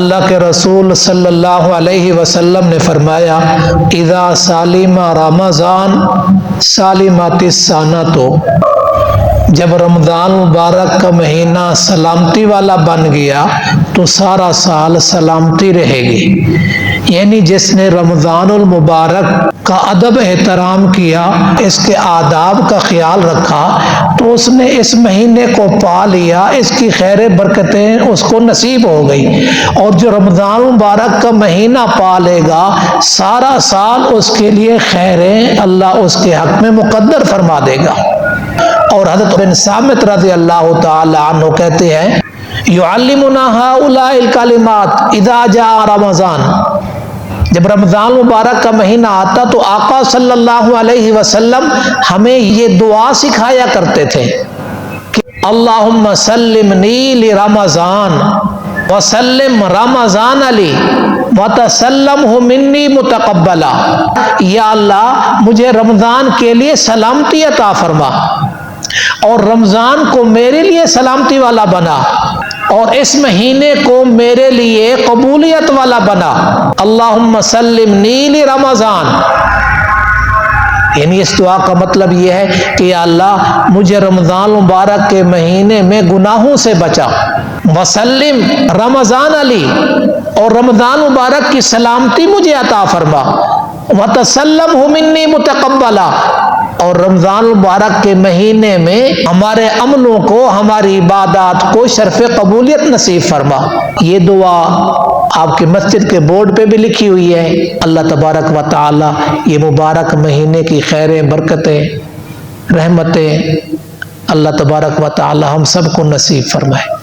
اللہ کے رسول صلی اللہ علیہ وسلم نے فرمایا اذا سالم رمضان سالمات السنۃ، جب رمضان مبارک کا مہینہ سلامتی والا بن گیا تو سارا سال سلامتی رہے گی۔ یعنی جس نے رمضان المبارک کا ادب احترام کیا، اس کے آداب کا خیال رکھا، تو اس نے اس مہینے کو پا لیا، اس کی خیر برکتیں اس کو نصیب ہو گئی۔ اور جو رمضان مبارک کا مہینہ پا لے گا، سارا سال اس کے لیے خیریں اللہ اس کے حق میں مقدر فرما دے گا۔ اور حضرت بن ثابت رضی اللہ تعالی عنہ کہتے ہیں یعلمنا ہؤلاء الکلمات اذا جاء رمضان، جب رمضان مبارک کا مہینہ آتا تو آقا صلی اللہ علیہ وسلم ہمیں یہ دعا سکھایا کرتے تھے کہ اللہم سلمنی لرمضان وسلم رمضان علی وتسلمہ منی متقبلا، یا اللہ مجھے رمضان کے لیے سلامتی عطا فرما اور رمضان کو میرے لیے سلامتی والا بنا، اور اس مہینے کو میرے لیے قبولیت والا بنا۔ اللہم سلمنی لرمضان، یعنی اس دعا کا مطلب یہ ہے کہ یا اللہ مجھے رمضان مبارک کے مہینے میں گناہوں سے بچا، وسلم رمضان علی، اور رمضان مبارک کی سلامتی مجھے عطا فرما، وتسلمہ منی متقبلا، اور رمضان مبارک کے مہینے میں ہمارے عملوں کو، ہماری عبادات کو شرف قبولیت نصیب فرما۔ یہ دعا آپ کے مسجد کے بورڈ پہ بھی لکھی ہوئی ہے۔ اللہ تبارک و تعالی یہ مبارک مہینے کی خیریں، برکتیں، رحمتیں اللہ تبارک و تعالی ہم سب کو نصیب فرمائے۔